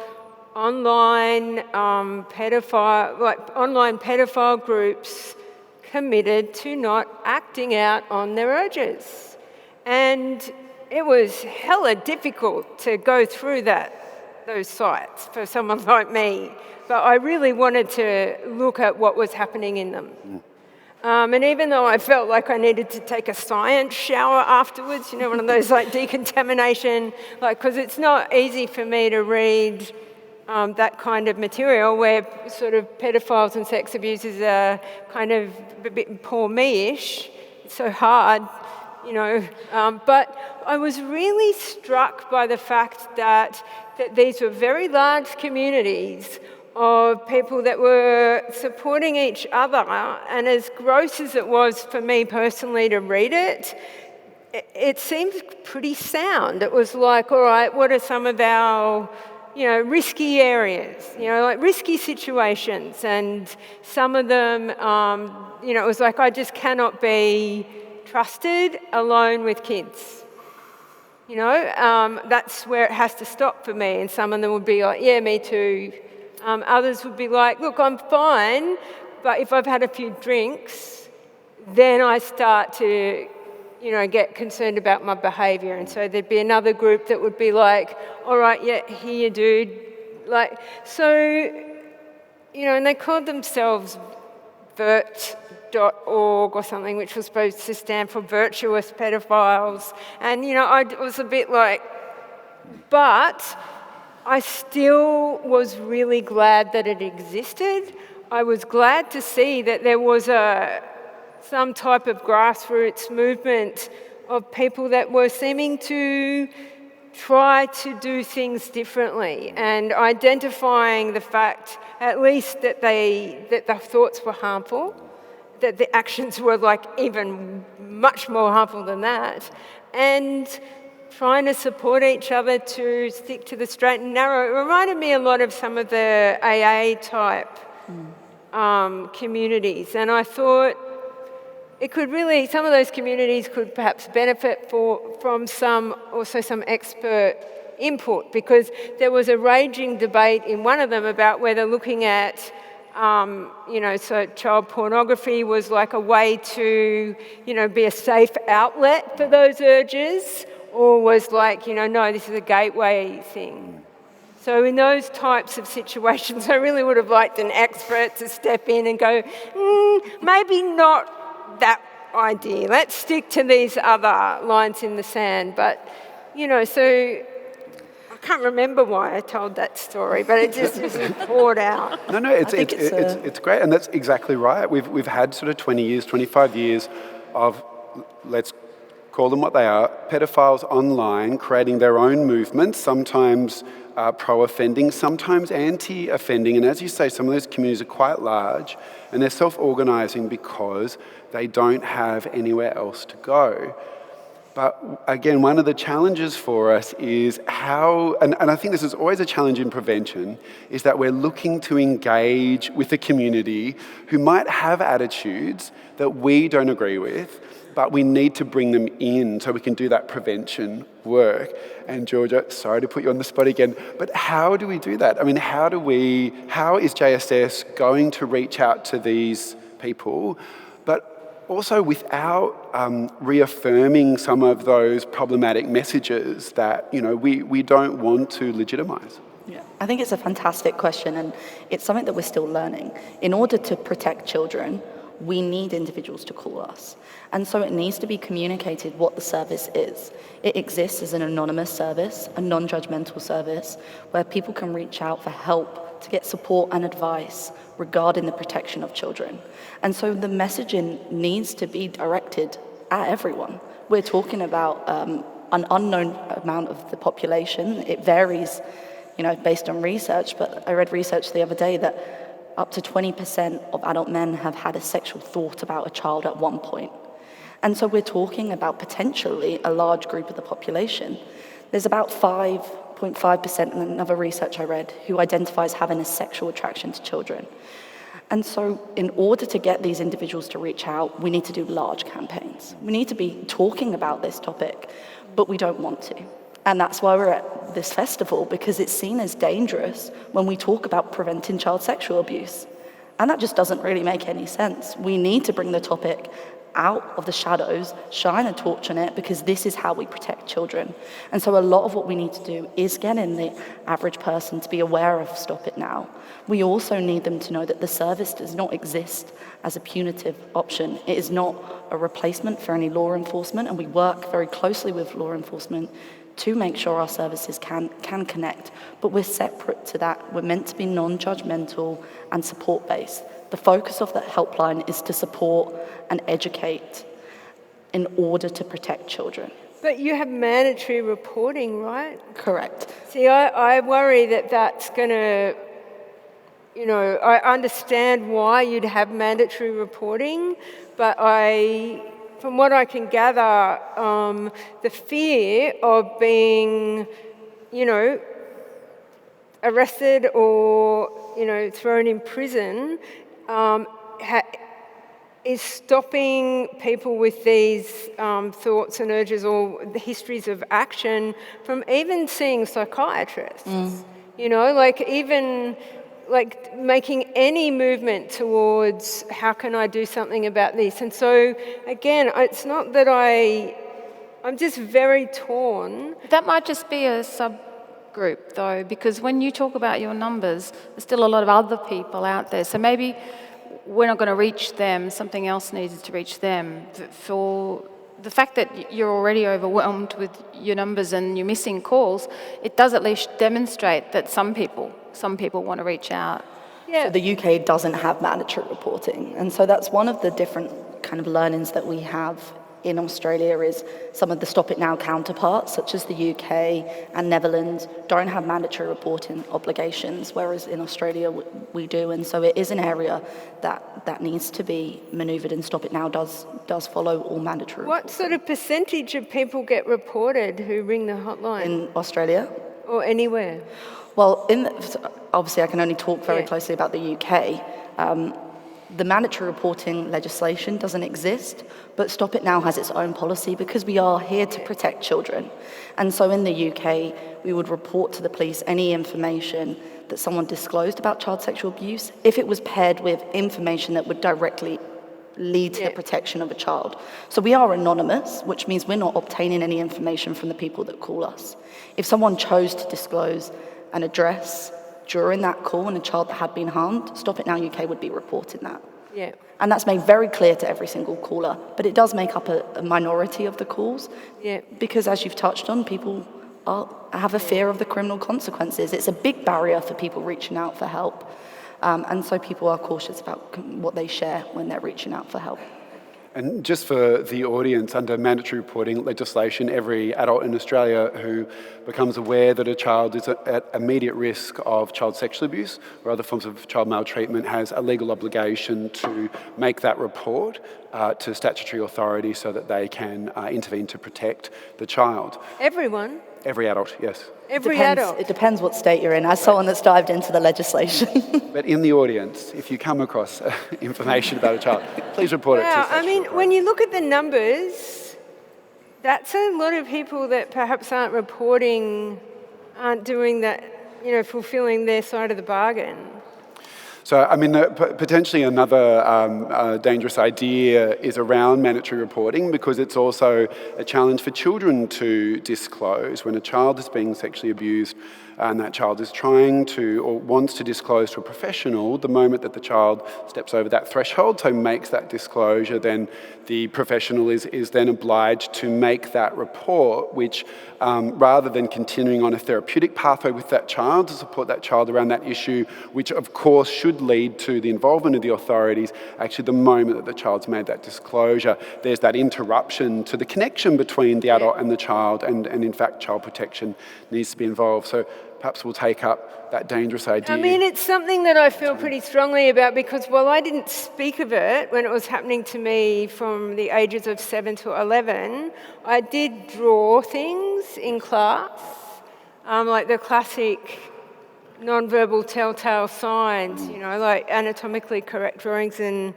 [SPEAKER 3] online pedophile groups committed to not acting out on their urges. And it was hella difficult to go through those sites for someone like me. But I really wanted to look at what was happening in them. And even though I felt like I needed to take a science shower afterwards, one of those decontamination, because it's not easy for me to read that kind of material where sort of pedophiles and sex abusers are kind of a bit poor me-ish. It's so hard, But I was really struck by the fact that these were very large communities of people that were supporting each other, and as gross as it was for me personally to read it, it seemed pretty sound. It was like, all right, what are some of our, risky areas, risky situations, and some of them, it was like, I just cannot be trusted alone with kids. That's where it has to stop for me, and some of them would be like, yeah, me too. Others would be like, look, I'm fine, but if I've had a few drinks, then I start to, get concerned about my behaviour. And so there'd be another group that would be like, all right, yeah, here, dude. And they called themselves virt.org or something, which was supposed to stand for virtuous pedophiles. And, I was a bit like, but I still was really glad that it existed. I was glad to see that there was some type of grassroots movement of people that were seeming to try to do things differently and identifying the fact, at least, that the thoughts were harmful, that the actions were even much more harmful than that, and trying to support each other to stick to the straight and narrow. It reminded me a lot of some of the AA-type communities, and I thought it could really, some of those communities could perhaps benefit from some expert input, because there was a raging debate in one of them about whether looking at so child pornography was like a way to, be a safe outlet for those urges, or was like, no, this is a gateway thing. So in those types of situations, I really would have liked an expert to step in and go, maybe not that idea. Let's stick to these other lines in the sand. But, so I can't remember why I told that story, but it just poured out.
[SPEAKER 2] No, it's great, and that's exactly right. We've had sort of 20 years, 25 years of, let's call them what they are, pedophiles online creating their own movements, sometimes pro-offending, sometimes anti-offending. And as you say, some of those communities are quite large, and they're self-organising because they don't have anywhere else to go. But again, one of the challenges for us is how, and I think this is always a challenge in prevention, is that we're looking to engage with the community who might have attitudes that we don't agree with, but we need to bring them in so we can do that prevention work. And Georgia, sorry to put you on the spot again, but how do we do that? I mean, how is JSS going to reach out to these people, but also without reaffirming some of those problematic messages that, we don't want to legitimise?
[SPEAKER 5] Yeah, I think it's a fantastic question, and it's something that we're still learning. In order to protect children, we need individuals to call us. And so it needs to be communicated what the service is. It exists as an anonymous service, a non-judgmental service, where people can reach out for help, to get support and advice regarding the protection of children. And so the messaging needs to be directed at everyone. We're talking about an unknown amount of the population. It varies, based on research, but I read research the other day that up to 20% of adult men have had a sexual thought about a child at one point. And so we're talking about potentially a large group of the population. There's about 5.5% in another research I read who identifies having a sexual attraction to children. And so in order to get these individuals to reach out, we need to do large campaigns. We need to be talking about this topic, but we don't want to. And that's why we're at this festival, because it's seen as dangerous when we talk about preventing child sexual abuse. And that just doesn't really make any sense. We need to bring the topic out of the shadows, shine a torch on it, because this is how we protect children. And so a lot of what we need to do is get in the average person to be aware of Stop It Now. We also need them to know that the service does not exist as a punitive option. It is not a replacement for any law enforcement, and we work very closely with law enforcement to make sure our services can connect. But we're separate to that. We're meant to be non-judgmental and support-based. The focus of that helpline is to support and educate in order to protect children.
[SPEAKER 3] But you have mandatory reporting, right?
[SPEAKER 5] Correct.
[SPEAKER 3] See, I worry that that's going to, I understand why you'd have mandatory reporting, but from what I can gather, the fear of being, arrested or, thrown in prison is stopping people with these thoughts and urges or the histories of action from even seeing psychiatrists. Like making any movement towards how can I do something about this. And so, again, it's not that I'm just very torn.
[SPEAKER 4] That might just be a subgroup, though, because when you talk about your numbers, there's still a lot of other people out there. So maybe we're not going to reach them, something else needs to reach them. For the fact that you're already overwhelmed with your numbers and you're missing calls, it does at least demonstrate that some people want to reach out.
[SPEAKER 3] Yeah.
[SPEAKER 5] So the UK doesn't have mandatory reporting. And so that's one of the different kind of learnings that we have in Australia is some of the Stop It Now counterparts, such as the UK and Netherlands, don't have mandatory reporting obligations, whereas in Australia we do. And so it is an area that needs to be manoeuvred, and Stop It Now does follow all mandatory
[SPEAKER 3] What
[SPEAKER 5] reporting.
[SPEAKER 3] sort of percentage of people get reported who ring the hotline?
[SPEAKER 5] In Australia?
[SPEAKER 3] Or anywhere?
[SPEAKER 5] Well, obviously I can only talk very closely about the UK. The mandatory reporting legislation doesn't exist, but Stop It Now has its own policy because we are here to protect children. And so in the UK, we would report to the police any information that someone disclosed about child sexual abuse if it was paired with information that would directly lead to the protection of a child. So we are anonymous, which means we're not obtaining any information from the people that call us. If someone chose to disclose an address during that call and a child that had been harmed, Stop It Now UK would be reporting that.
[SPEAKER 3] Yeah.
[SPEAKER 5] And that's made very clear to every single caller. But it does make up a minority of the calls.
[SPEAKER 3] Yeah.
[SPEAKER 5] Because as you've touched on, people have a fear of the criminal consequences. It's a big barrier for people reaching out for help. And so people are cautious about what they share when they're reaching out for help.
[SPEAKER 2] And just for the audience, under mandatory reporting legislation, every adult in Australia who becomes aware that a child is at immediate risk of child sexual abuse or other forms of child maltreatment has a legal obligation to make that report to statutory authority so that they can intervene to protect the child.
[SPEAKER 3] Everyone?
[SPEAKER 2] Every adult, yes.
[SPEAKER 3] Every adult?
[SPEAKER 5] It depends what state you're in, as someone that's dived into the legislation.
[SPEAKER 2] But in the audience, if you come across information about a child, please report it to statutory
[SPEAKER 3] I mean,
[SPEAKER 2] authority.
[SPEAKER 3] when you look at the numbers, that's a lot of people that perhaps aren't reporting, aren't doing that, fulfilling their side of the bargain.
[SPEAKER 2] So, I mean, potentially another dangerous idea is around mandatory reporting, because it's also a challenge for children to disclose. When a child is being sexually abused and that child is trying to or wants to disclose to a professional, the moment that the child steps over that threshold, so makes that disclosure, then the professional is then obliged to make that report, which rather than continuing on a therapeutic pathway with that child to support that child around that issue, which of course should lead to the involvement of the authorities, actually the moment that the child's made that disclosure, there's that interruption to the connection between the adult and the child, and in fact child protection needs to be involved. So perhaps we'll take up that dangerous idea.
[SPEAKER 3] I mean, it's something that I feel pretty strongly about, because while I didn't speak of it when it was happening to me from the ages of 7 to 11, I did draw things in class, like the classic non-verbal telltale signs, like anatomically correct drawings, and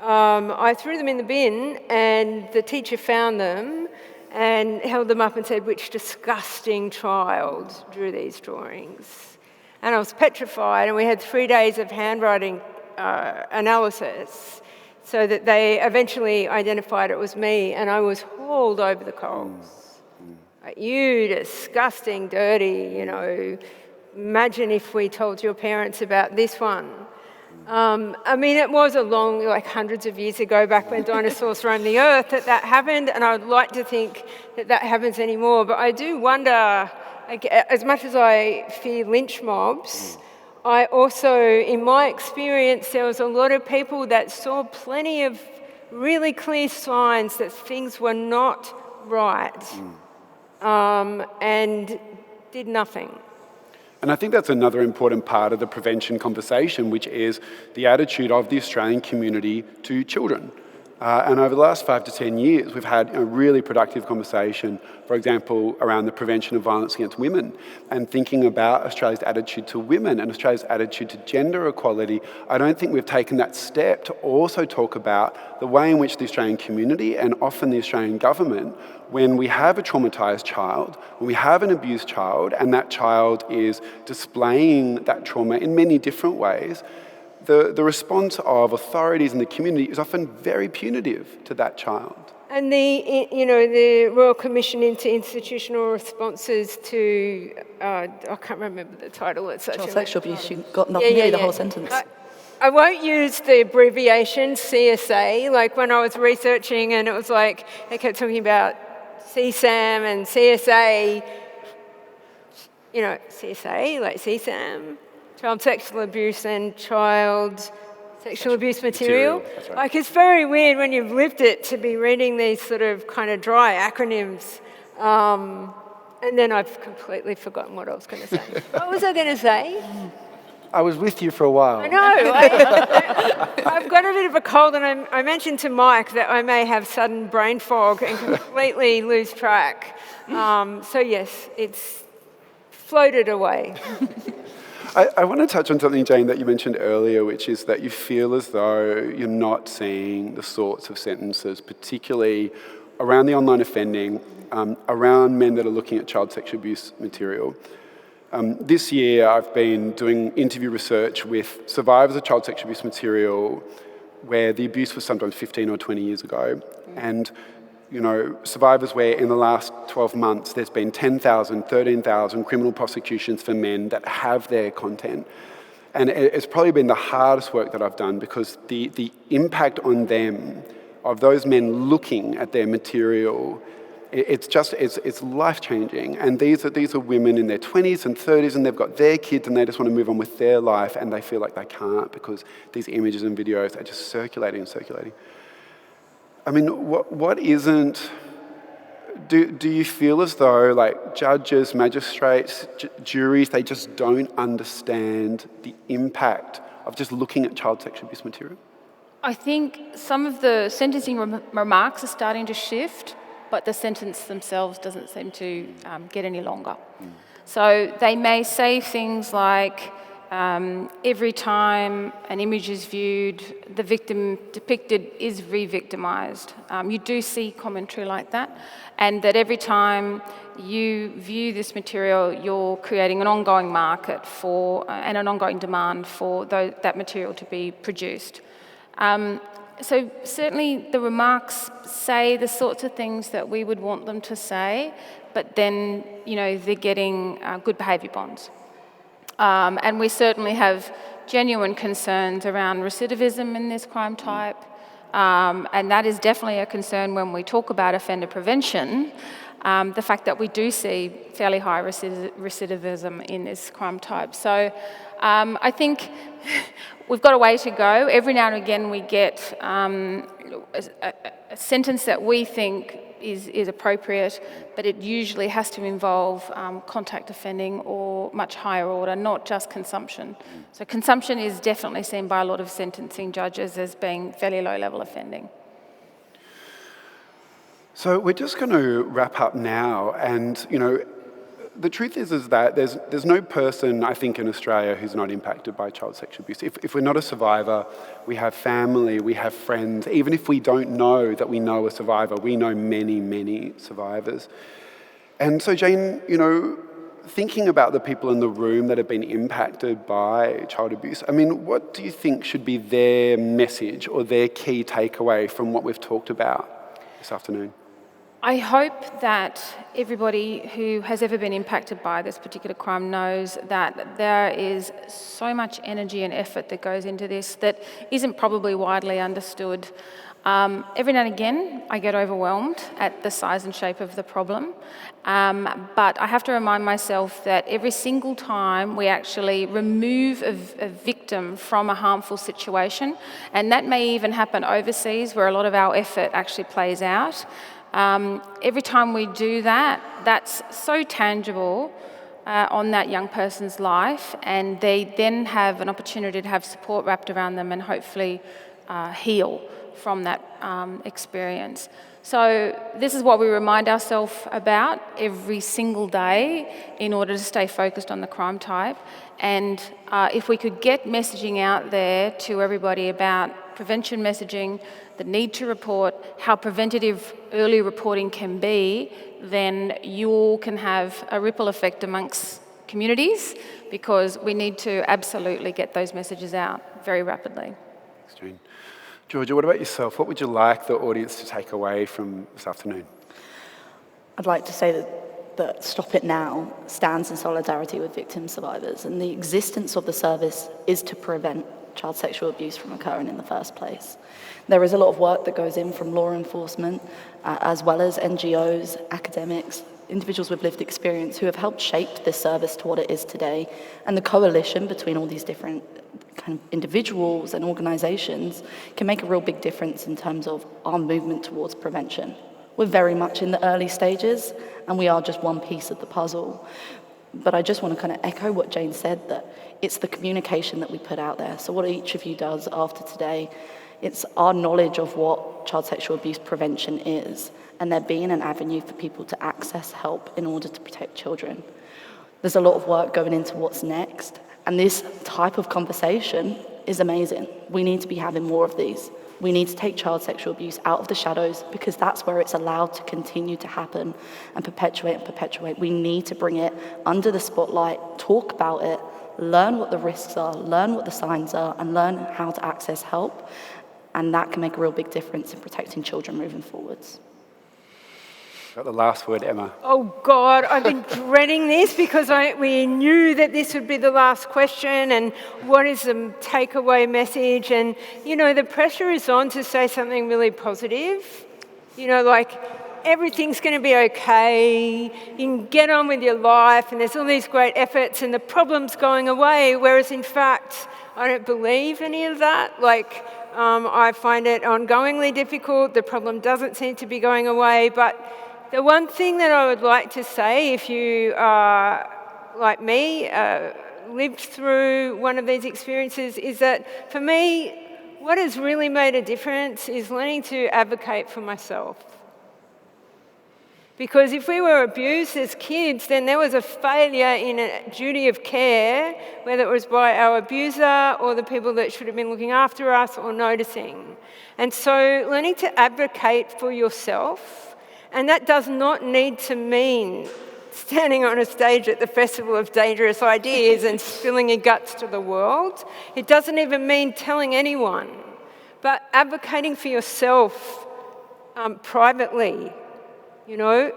[SPEAKER 3] I threw them in the bin, and the teacher found them and held them up and said, "Which disgusting child drew these drawings?" And I was petrified, and we had 3 days of handwriting analysis so that they eventually identified it was me, and I was hauled over the coals. Like, you disgusting, dirty, imagine if we told your parents about this one. I mean, it was a long, hundreds of years ago, back when dinosaurs roamed the earth, that happened, and I would like to think that happens anymore. But I do wonder, as much as I fear lynch mobs, I also, in my experience, there was a lot of people that saw plenty of really clear signs that things were not right, and did nothing.
[SPEAKER 2] And I think that's another important part of the prevention conversation, which is the attitude of the Australian community to children. And over the last 5 to 10 years, we've had a really productive conversation, for example, around the prevention of violence against women, and thinking about Australia's attitude to women and Australia's attitude to gender equality. I don't think we've taken that step to also talk about the way in which the Australian community, and often the Australian government, when we have a traumatised child, when we have an abused child, and that child is displaying that trauma in many different ways, the response of authorities in the community is often very punitive to that child.
[SPEAKER 3] And the Royal Commission into Institutional Responses to, I can't remember the title. It's such
[SPEAKER 5] Child
[SPEAKER 3] a
[SPEAKER 5] sexual abuse, you got nearly the whole sentence.
[SPEAKER 3] I won't use the abbreviation CSA, like when I was researching, and it was like, they kept talking about CSAM and CSA, CSA, like CSAM, child sexual abuse and child sexual abuse material.
[SPEAKER 2] That's right.
[SPEAKER 3] Like, it's very weird when you've lived it to be reading these sort of kind of dry acronyms. And then I've completely forgotten what I was going to say. What was I going to say?
[SPEAKER 2] I was with you for a while.
[SPEAKER 3] I know. I've got a bit of a cold, and I mentioned to Mike that I may have sudden brain fog and completely lose track. So yes, it's floated away.
[SPEAKER 2] I want to touch on something, Jayne, that you mentioned earlier, which is that you feel as though you're not seeing the sorts of sentences, particularly around the online offending, around men that are looking at child sexual abuse material. This year, I've been doing interview research with survivors of child sexual abuse material where the abuse was sometimes 15 or 20 years ago. And, survivors where in the last 12 months there's been 10,000, 13,000 criminal prosecutions for men that have their content. And it's probably been the hardest work that I've done, because the impact on them of those men looking at their material, it's life-changing. And these are women in their 20s and 30s, and they've got their kids, and they just want to move on with their life, and they feel like they can't because these images and videos are just circulating and circulating. I mean, what isn't... Do you feel as though, like, judges, magistrates, juries, they just don't understand the impact of just looking at child sexual abuse material?
[SPEAKER 4] I think some of the sentencing remarks are starting to shift, but the sentence themselves doesn't seem to get any longer. So they may say things like, every time an image is viewed, the victim depicted is re-victimised. You do see commentary like that, and that every time you view this material, you're creating an ongoing market for and an ongoing demand for that material to be produced. So certainly the remarks say the sorts of things that we would want them to say, but then, they're getting good behaviour bonds. And we certainly have genuine concerns around recidivism in this crime type, and that is definitely a concern when we talk about offender prevention, the fact that we do see fairly high recidivism in this crime type. So I think we've got a way to go. Every now and again we get a sentence that we think is appropriate, but it usually has to involve contact offending or much higher order, not just consumption. So consumption is definitely seen by a lot of sentencing judges as being fairly low-level offending.
[SPEAKER 2] So we're just going to wrap up now, and the truth is that there's no person, I think, in Australia who's not impacted by child sexual abuse. If we're not a survivor, we have family, we have friends. Even if we don't know that we know a survivor, we know many, many survivors. And so, Jayne, thinking about the people in the room that have been impacted by child abuse, I mean, what do you think should be their message or their key takeaway from what we've talked about this afternoon?
[SPEAKER 4] I hope that everybody who has ever been impacted by this particular crime knows that there is so much energy and effort that goes into this that isn't probably widely understood. Every now and again, I get overwhelmed at the size and shape of the problem, but I have to remind myself that every single time we actually remove a victim from a harmful situation, and that may even happen overseas where a lot of our effort actually plays out, every time we do that, that's so tangible on that young person's life, and they then have an opportunity to have support wrapped around them and hopefully heal from that experience. So this is what we remind ourselves about every single day in order to stay focused on the crime type. And if we could get messaging out there to everybody about prevention messaging, the need to report, how preventative early reporting can be, then you all can have a ripple effect amongst communities, because we need to absolutely get those messages out very rapidly.
[SPEAKER 2] Thanks, Jayne. Georgia, what about yourself? What would you like the audience to take away from this afternoon?
[SPEAKER 5] I'd like to say that Stop It Now stands in solidarity with victim survivors, and the existence of the service is to prevent child sexual abuse from occurring in the first place. There is a lot of work that goes in from law enforcement, as well as NGOs, academics, individuals with lived experience who have helped shape this service to what it is today. And the coalition between all these different kind of individuals and organisations can make a real big difference in terms of our movement towards prevention. We're very much in the early stages, and we are just one piece of the puzzle. But I just want to kind of echo what Jayne said, that it's the communication that we put out there. So what each of you does after today, it's our knowledge of what child sexual abuse prevention is, and there being an avenue for people to access help in order to protect children. There's a lot of work going into what's next, and this type of conversation is amazing. We need to be having more of these. We need to take child sexual abuse out of the shadows, because that's where it's allowed to continue to happen and perpetuate. We need to bring it under the spotlight, talk about it, learn what the risks are, learn what the signs are, and learn how to access help. And that can make a real big difference in protecting children moving forwards.
[SPEAKER 2] Got the last word, Emma.
[SPEAKER 3] Oh God, I've been dreading this because we knew that this would be the last question, and what is the takeaway message? And, the pressure is on to say something really positive. Like, everything's going to be okay, you can get on with your life, and there's all these great efforts, and the problem's going away, whereas in fact, I don't believe any of that. Like, I find it ongoingly difficult. The problem doesn't seem to be going away. But the one thing that I would like to say, if you are like me, lived through one of these experiences, is that for me, what has really made a difference is learning to advocate for myself. Because if we were abused as kids, then there was a failure in a duty of care, whether it was by our abuser or the people that should have been looking after us or noticing. And so learning to advocate for yourself, and that does not need to mean standing on a stage at the Festival of Dangerous Ideas and spilling your guts to the world. It doesn't even mean telling anyone, but advocating for yourself privately. You know,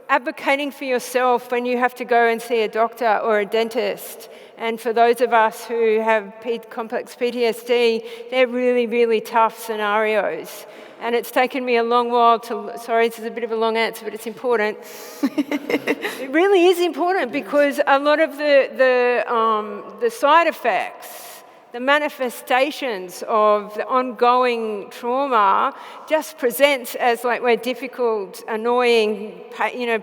[SPEAKER 3] advocating for yourself when you have to go and see a doctor or a dentist. And for those of us who have complex PTSD, they're really, really tough scenarios. And it's taken me a long while to, sorry, this is a bit of a long answer, but it's important. It really is important because a lot of the side effects, the manifestations of the ongoing trauma just presents as like we're difficult, annoying,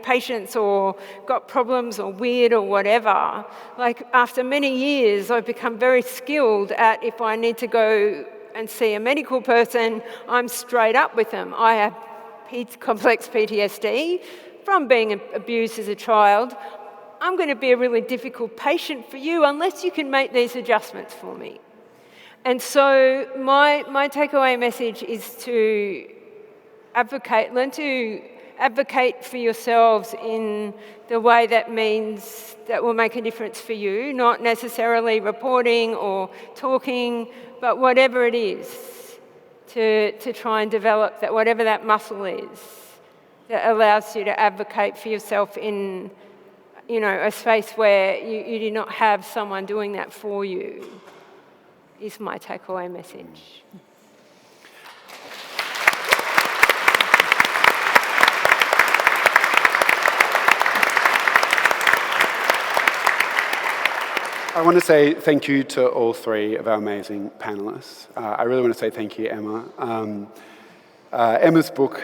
[SPEAKER 3] patients or got problems or weird or whatever. Like after many years, I've become very skilled at if I need to go and see a medical person, I'm straight up with them. I have complex PTSD from being abused as a child. I'm going to be a really difficult patient for you unless you can make these adjustments for me. And so my takeaway message is to learn to advocate for yourselves in the way that means that will make a difference for you, not necessarily reporting or talking, but whatever it is, to try and develop that, whatever that muscle is, that allows you to advocate for yourself in, a space where you do not have someone doing that for you, is my takeaway message.
[SPEAKER 2] I want to say thank you to all three of our amazing panellists. I really want to say thank you, Emma. Emma's book,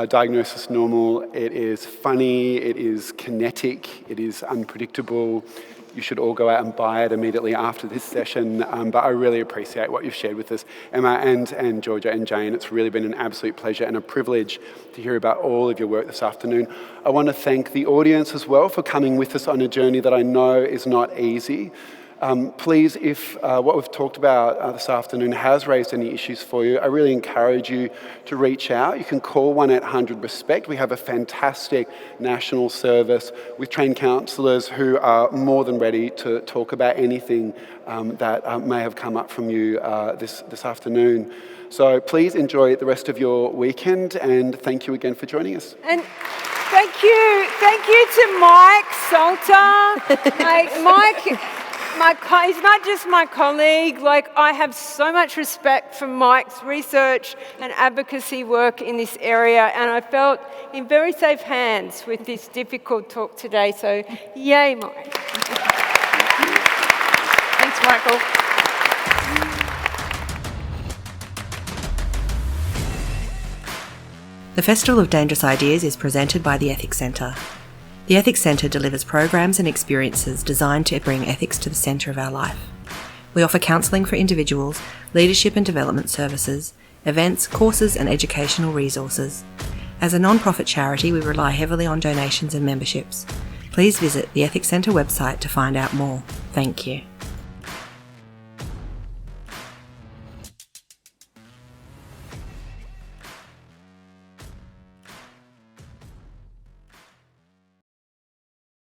[SPEAKER 2] Diagnosis Normal, it is funny, it is kinetic, it is unpredictable. You should all go out and buy it immediately after this session. But I really appreciate what you've shared with us, Emma and Georgia and Jane. It's really been an absolute pleasure and a privilege to hear about all of your work this afternoon. I want to thank the audience as well for coming with us on a journey that I know is not easy. Please, if what we've talked about this afternoon has raised any issues for you, I really encourage you to reach out. You can call 1-800-RESPECT. We have a fantastic national service with trained counsellors who are more than ready to talk about anything that may have come up from you this afternoon. So please enjoy the rest of your weekend, and thank you again for joining us.
[SPEAKER 3] And thank you to Mike Salter. Mike. He's not just my colleague, I have so much respect for Mike's research and advocacy work in this area, and I felt in very safe hands with this difficult talk today, so yay, Mike.
[SPEAKER 4] Thanks, Michael.
[SPEAKER 1] The Festival of Dangerous Ideas is presented by the Ethics Centre. The Ethics Centre delivers programs and experiences designed to bring ethics to the centre of our life. We offer counselling for individuals, leadership and development services, events, courses and educational resources. As a non-profit charity, we rely heavily on donations and memberships. Please visit the Ethics Centre website to find out more. Thank you.